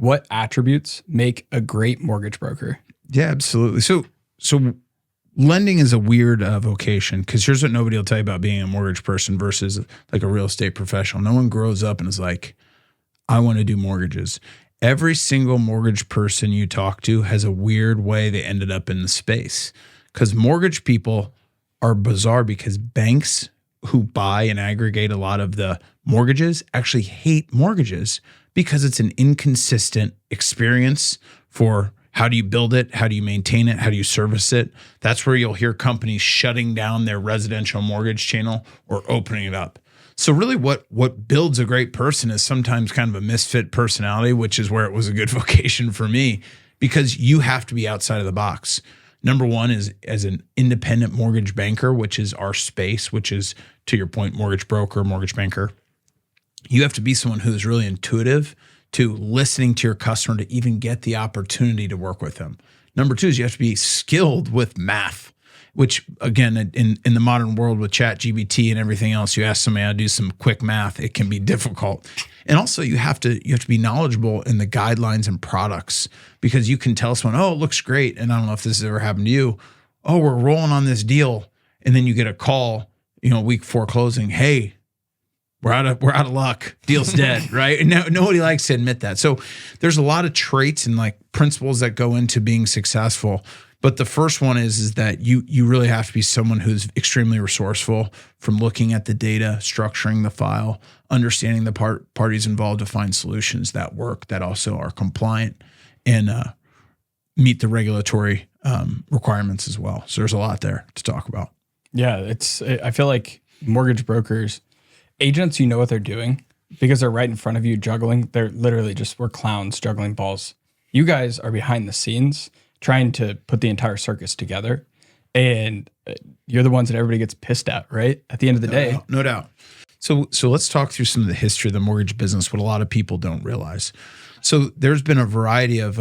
what attributes make a great mortgage broker? Yeah, absolutely. So lending is a weird vocation, because here's what nobody will tell you about being a mortgage person versus like a real estate professional. No one grows up and is like, I want to do mortgages. Every single mortgage person you talk to has a weird way they ended up in the space, because mortgage people are bizarre, because banks who buy and aggregate a lot of the mortgages actually hate mortgages because it's an inconsistent experience for how do you build it? How do you maintain it? How do you service it? That's where you'll hear companies shutting down their residential mortgage channel or opening it up. So really what builds a great person is sometimes kind of a misfit personality, which is where it was a good vocation for me, because you have to be outside of the box. Number one is as an independent mortgage banker, which is our space, which is, to your point, mortgage broker, mortgage banker. You have to be someone who's really intuitive to listening to your customer to even get the opportunity to work with them. Number two is you have to be skilled with math, which again, in the modern world with ChatGPT and everything else, you ask somebody how to do some quick math, it can be difficult. And also you have to be knowledgeable in the guidelines and products, because you can tell someone, oh, it looks great. And I don't know if this has ever happened to you. Oh, we're rolling on this deal. And then you get a call, week before closing, hey, we're out of luck. Deal's dead, right? And nobody likes to admit that. So there's a lot of traits and like principles that go into being successful. But the first one is that you really have to be someone who's extremely resourceful, from looking at the data, structuring the file, understanding the parties involved to find solutions that work, that also are compliant and meet the regulatory requirements as well. So there's a lot there to talk about. Yeah, I feel like mortgage brokers, agents, what they're doing because they're right in front of you juggling. They're literally we're clowns juggling balls. You guys are behind the scenes trying to put the entire circus together, and you're the ones that everybody gets pissed at, right? At the end of the day. No doubt. So let's talk through some of the history of the mortgage business, what a lot of people don't realize. So there's been a variety of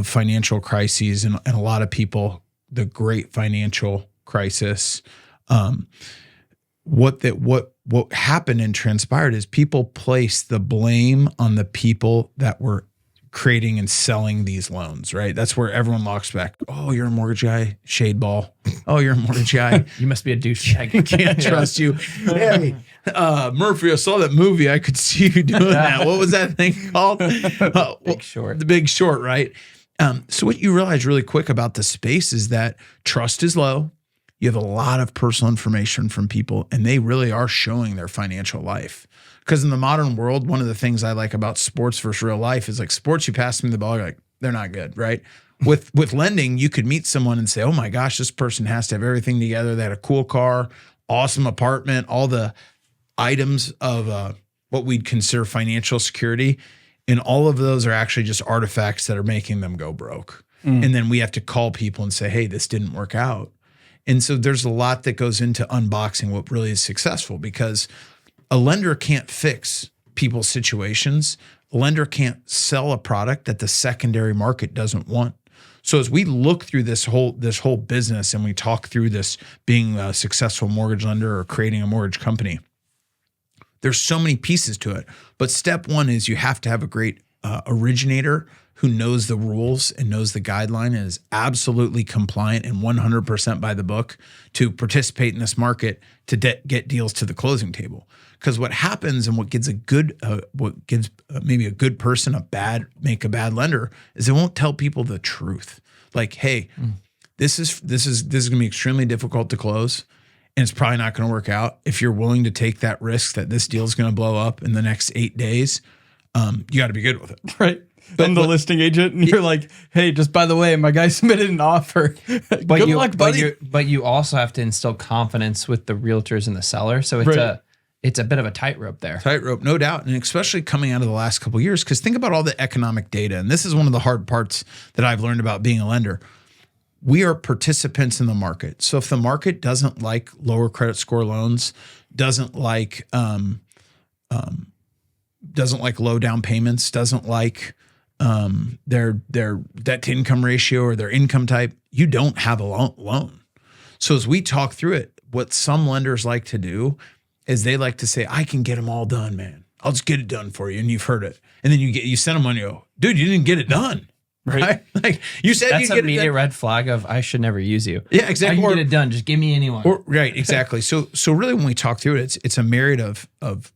financial crises, and a lot of people, the great financial crisis, what happened and transpired is people placed the blame on the people that were creating and selling these loans, right? That's where everyone locks back. Oh, you're a mortgage guy, shade ball. Oh, you're a mortgage guy. You must be a douchebag. Can't trust you. Hey, Murphy, I saw that movie. I could see you doing that. What was that thing called? Big Short. The Big Short, right? So what you realize really quick about the space is that trust is low. You have a lot of personal information from people, and they really are showing their financial life. Because in the modern world, one of the things I like about sports versus real life is like sports, you pass them the ball, you're like, they're not good, right? With lending, you could meet someone and say, oh my gosh, this person has to have everything together. They had a cool car, awesome apartment, all the items of what we'd consider financial security. And all of those are actually just artifacts that are making them go broke. And then we have to call people and say, hey, this didn't work out. And so there's a lot that goes into unboxing what really is successful, because a lender can't fix people's situations. A lender can't sell a product that the secondary market doesn't want. So as we look through this whole business and we talk through this being a successful mortgage lender or creating a mortgage company, there's so many pieces to it. But step one is you have to have a great originator who knows the rules and knows the guideline and is absolutely compliant and 100% by the book to participate in this market to get deals to the closing table. Because what happens and what gives maybe a good person make a bad lender is they won't tell people the truth. Like, hey, this is going to be extremely difficult to close, and it's probably not going to work out. If you're willing to take that risk that this deal is going to blow up in the next 8 days, you got to be good with it, right? I'm the listing agent, and you're like, hey, just by the way, my guy submitted an offer. Good luck, buddy. But you also have to instill confidence with the realtors and the seller. So it's a bit of a tightrope there. Tightrope, no doubt. And especially coming out of the last couple of years, because think about all the economic data. And this is one of the hard parts that I've learned about being a lender. We are participants in the market. So if the market doesn't like lower credit score loans, doesn't like low down payments, doesn't like their debt to income ratio or their income type, you don't have a loan. So as we talk through it, what some lenders like to do is they like to say, I can get them all done, man. I'll just get it done for you. And you've heard it. And then you send them one, you go, dude, you didn't get it done. Right? Like you said, That's you an get immediate it done. red flag of I should never use you. Yeah, exactly. I can get it done. Just give me anyone. Right, exactly. So really, when we talk through it, it's a myriad of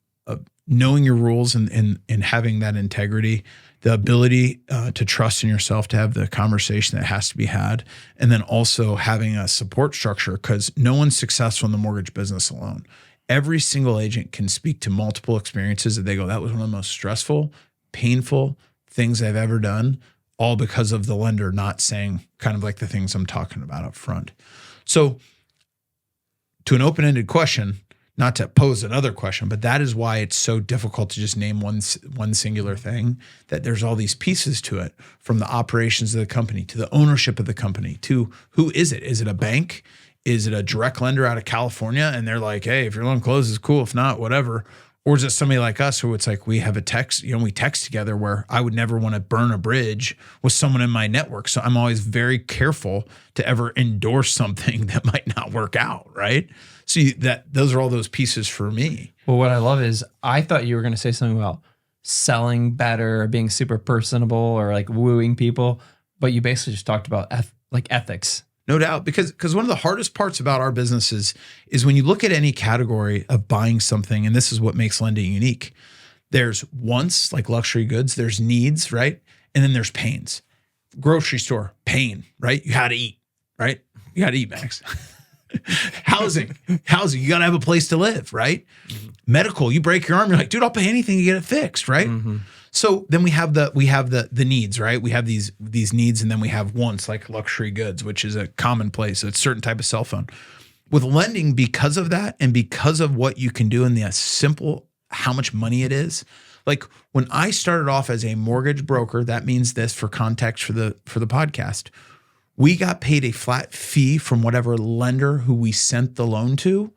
knowing your rules and having that integrity, the ability to trust in yourself, to have the conversation that has to be had, and then also having a support structure, because no one's successful in the mortgage business alone. Every single agent can speak to multiple experiences that they go, that was one of the most stressful, painful things I've ever done, all because of the lender not saying kind of like the things I'm talking about up front. So to an open-ended question, not to pose another question, but that is why it's so difficult to just name one singular thing, that there's all these pieces to it, from the operations of the company to the ownership of the company to who is it? Is it a bank? Is it a direct lender out of California? And they're like, hey, if your loan closes, cool. If not, whatever. Or is it somebody like us who it's like we have a text, we text together, where I would never want to burn a bridge with someone in my network. So I'm always very careful to ever endorse something that might not work out, right? So those are all those pieces for me. Well, what I love is I thought you were going to say something about selling better or being super personable or like wooing people, but you basically just talked about ethics. No doubt, because one of the hardest parts about our business is when you look at any category of buying something, and this is what makes lending unique. There's wants, like luxury goods, there's needs, right? And then there's pains. Grocery store, pain, right? You got to eat, right? You got to eat, Max. Housing, you got to have a place to live, right? Mm-hmm. Medical, you break your arm, you're like, dude, I'll pay anything to get it fixed, right? Mm-hmm. So then we have the needs, right? We have these needs, and then we have wants, like luxury goods, which is a commonplace, a certain type of cell phone. With lending, because of that, and because of what you can do in the simple, how much money it is. Like when I started off as a mortgage broker, that means this for context for the podcast. We got paid a flat fee from whatever lender who we sent the loan to,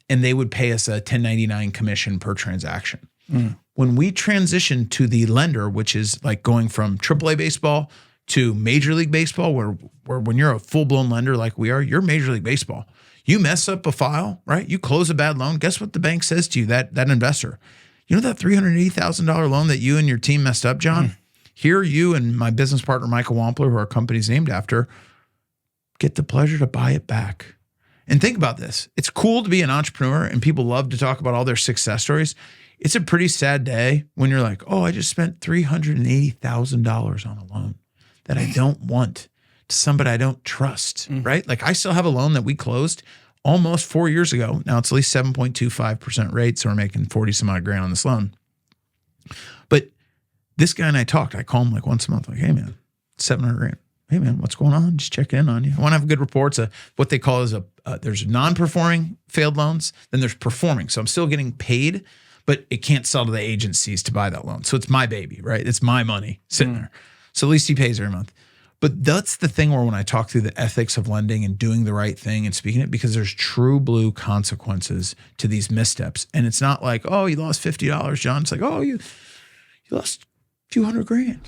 and they would pay us a 1099 commission per transaction. Mm. When we transitioned to the lender, which is like going from AAA baseball to Major League Baseball, where when you're a full-blown lender like we are, you're Major League Baseball. You mess up a file, right? You close a bad loan. Guess what the bank says to you, that investor? You know that $380,000 loan that you and your team messed up, John? Mm. Here, you and my business partner, Michael Wampler, who our company's named after, get the pleasure to buy it back. And think about this. It's cool to be an entrepreneur, and people love to talk about all their success stories. It's a pretty sad day when you're like, oh, I just spent $380,000 on a loan that I don't want to somebody I don't trust, right? Like I still have a loan that we closed almost 4 years ago. Now it's at least 7.25% rate, so we're making 40 some odd grand on this loan. But this guy and I talked. I call him like once a month, like, hey man, 700 grand. Hey man, what's going on? Just checking in on you. I want to have good reports. What they call is there's non-performing failed loans, then there's performing. So I'm still getting paid, but it can't sell to the agencies to buy that loan. So it's my baby, right? It's my money sitting there. So at least he pays every month. But that's the thing where when I talk through the ethics of lending and doing the right thing and speaking it, because there's true blue consequences to these missteps. And it's not like, oh, you lost $50, John. It's like, oh, you lost a few $100,000.